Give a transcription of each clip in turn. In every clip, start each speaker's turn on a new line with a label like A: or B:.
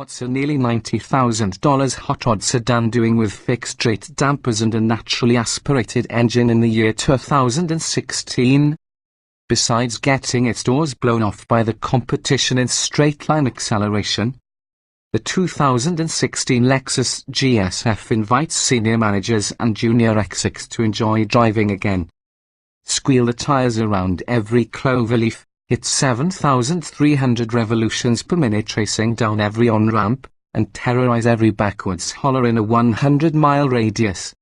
A: What's a nearly $90,000 hot rod sedan doing with fixed-rate dampers and a naturally aspirated engine in the year 2016? Besides getting its doors blown off by the competition in straight-line acceleration, the 2016 Lexus GS F invites senior managers and junior execs to enjoy driving again. Squeal the tires around every cloverleaf, hit 7,300 revolutions per minute racing down every on-ramp, and terrorize every backwards holler in a 100-mile radius.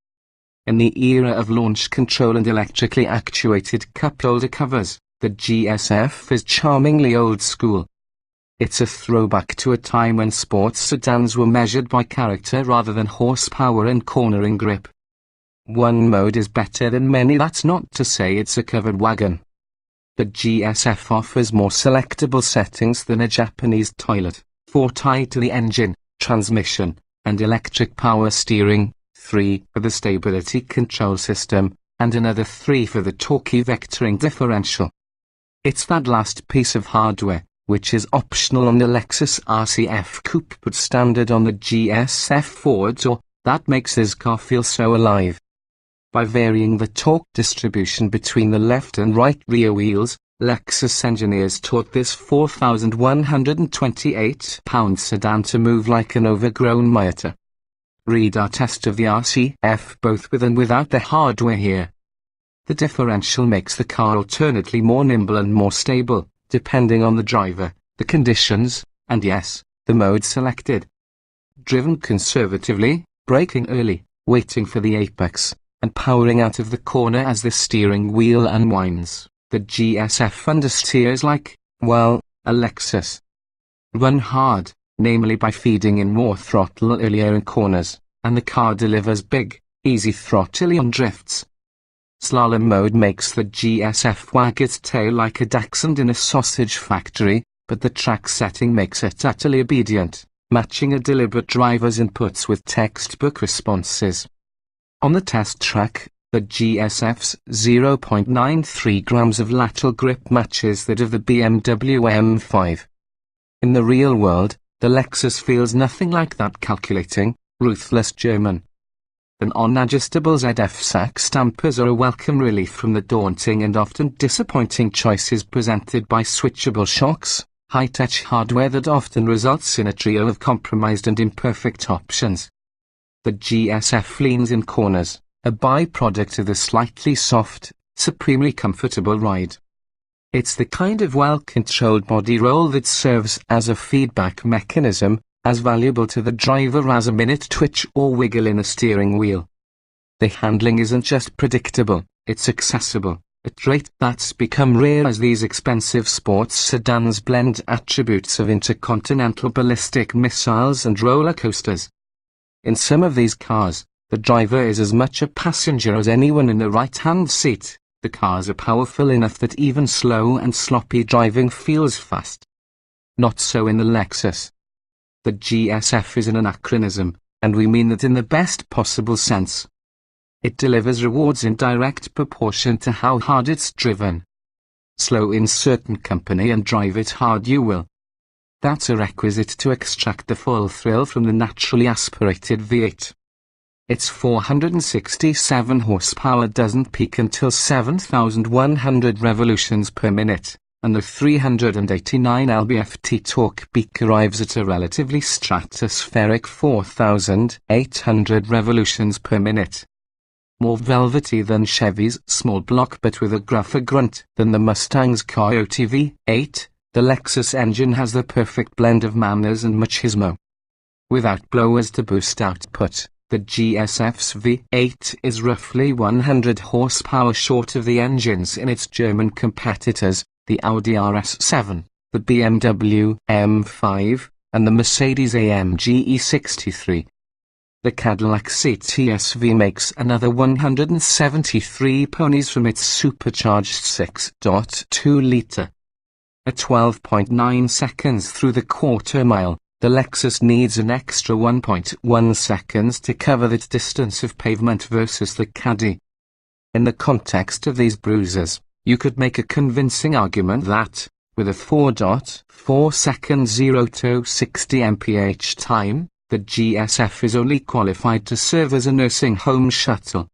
A: In the era of launch control and electrically actuated cup-holder covers, the GS F is charmingly old school. It's a throwback to a time when sports sedans were measured by character rather than horsepower and cornering grip. One mode is better than many, that's not to say it's a covered wagon. The GS F offers more selectable settings than a Japanese toilet, 4 tied to the engine, transmission, and electric power steering, 3 for the stability control system, and another 3 for the torquey vectoring differential. It's that last piece of hardware, which is optional on the Lexus RCF Coupe but standard on the GS F 4-door, that makes this car feel so alive. By varying the torque distribution between the left and right rear wheels, Lexus engineers taught this 4,128-pound sedan to move like an overgrown Miata. Read our test of the RCF both with and without the hardware here. The differential makes the car alternately more nimble and more stable, depending on the driver, the conditions, and yes, the mode selected. Driven conservatively, braking early, waiting for the apex, and powering out of the corner as the steering wheel unwinds, the GS F understeers like, well, a Lexus. Run hard, namely by feeding in more throttle earlier in corners, and the car delivers big, easy throttle on drifts. Slalom mode makes the GS F wag its tail like a dachshund in a sausage factory, but the track setting makes it utterly obedient, matching a deliberate driver's inputs with textbook responses. On the test track, the GS F's 0.93 grams of lateral grip matches that of the BMW M5. In the real world, the Lexus feels nothing like that calculating, ruthless German. The non-adjustable ZF sax dampers are a welcome relief from the daunting and often disappointing choices presented by switchable shocks, high-tech hardware that often results in a trio of compromised and imperfect options. The GS F leans in corners, a byproduct of the slightly soft, supremely comfortable ride. It's the kind of well-controlled body roll that serves as a feedback mechanism, as valuable to the driver as a minute twitch or wiggle in a steering wheel. The handling isn't just predictable, it's accessible, a trait that's become rare as these expensive sports sedans blend attributes of intercontinental ballistic missiles and roller coasters. In some of these cars, the driver is as much a passenger as anyone in the right-hand seat. The cars are powerful enough that even slow and sloppy driving feels fast. Not so in the Lexus. The GS F is an anachronism, and we mean that in the best possible sense. It delivers rewards in direct proportion to how hard it's driven. Slow in certain company and drive it hard you will. That's a requisite to extract the full thrill from the naturally aspirated V8. Its 467 horsepower doesn't peak until 7,100 revolutions per minute, and the 389 lb-ft torque peak arrives at a relatively stratospheric 4,800 revolutions per minute. More velvety than Chevy's small block but with a gruffer grunt than the Mustang's Coyote V8, the Lexus engine has the perfect blend of manners and machismo. Without blowers to boost output, the GS F's V8 is roughly 100 horsepower short of the engines in its German competitors, the Audi RS7, the BMW M5, and the Mercedes-AMG E63. The Cadillac CT-SV makes another 173 ponies from its supercharged 6.2-litre. At 12.9 seconds through the quarter mile, the Lexus needs an extra 1.1 seconds to cover that distance of pavement versus the Caddy. In the context of these bruisers, you could make a convincing argument that, With a 4.4-second 0 to 60 mph time, the GSF is only qualified to serve as a nursing home shuttle.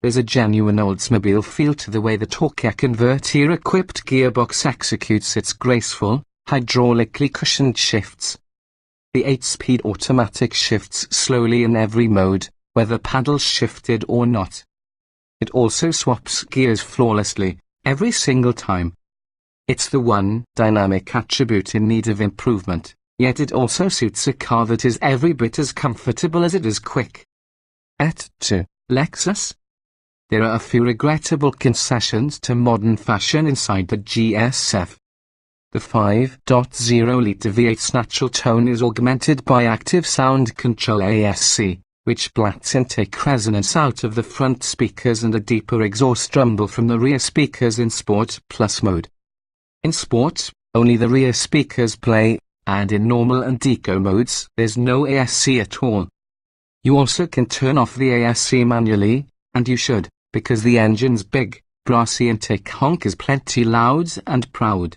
A: There's a genuine Oldsmobile feel to the way the torque converter-equipped gearbox executes its graceful, hydraulically cushioned shifts. The 8-speed automatic shifts slowly in every mode, whether paddles shifted or not. It also swaps gears flawlessly, every single time. It's the one dynamic attribute in need of improvement, yet it also suits a car that is every bit as comfortable as it is quick. Et tu, Lexus? There are a few regrettable concessions to modern fashion inside the GS F. The 5.0-litre V8's natural tone is augmented by active sound control ASC, which blats intake resonance out of the front speakers and a deeper exhaust rumble from the rear speakers in Sport Plus mode. In Sport, only the rear speakers play, and in normal and eco modes, there's no ASC at all. You also can turn off the ASC manually, and you should, because the engine's big, brassy intake honk is plenty loud and proud.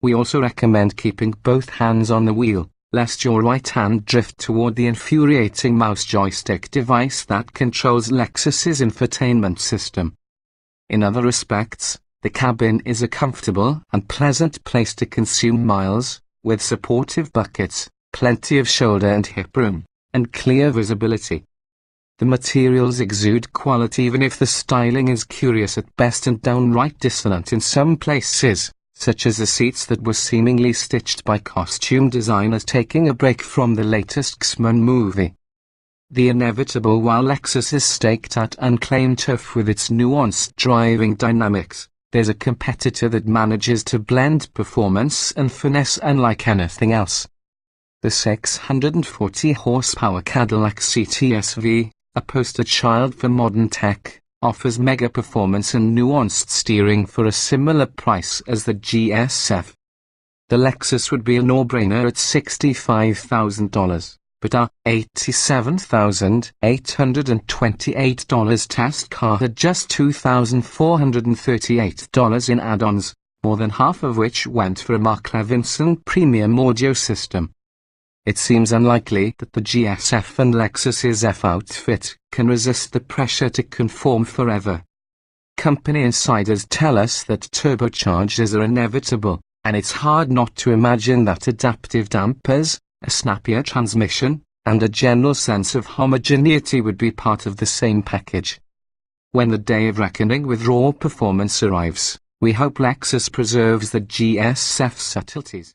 A: We also recommend keeping both hands on the wheel, lest your right hand drift toward the infuriating mouse joystick device that controls Lexus's infotainment system. In other respects, the cabin is a comfortable and pleasant place to consume miles, with supportive buckets, plenty of shoulder and hip room, and clear visibility. The materials exude quality even if the styling is curious at best and downright dissonant in some places, such as the seats that were seemingly stitched by costume designers taking a break from the latest X-Men movie. The inevitable, while Lexus is staked at unclaimed turf with its nuanced driving dynamics, there's a competitor that manages to blend performance and finesse unlike anything else. The 640 horsepower Cadillac CT-SV, a poster child for modern tech, offers mega performance and nuanced steering for a similar price as the GS F. The Lexus would be a no-brainer at $65,000, but our $87,828 test car had just $2,438 in add-ons, more than half of which went for a Mark Levinson premium audio system. It seems unlikely that the GSF and Lexus's F outfit can resist the pressure to conform forever. Company insiders tell us that turbochargers are inevitable, and it's hard not to imagine that adaptive dampers, a snappier transmission, and a general sense of homogeneity would be part of the same package. When the day of reckoning with raw performance arrives, we hope Lexus preserves the GSF subtleties.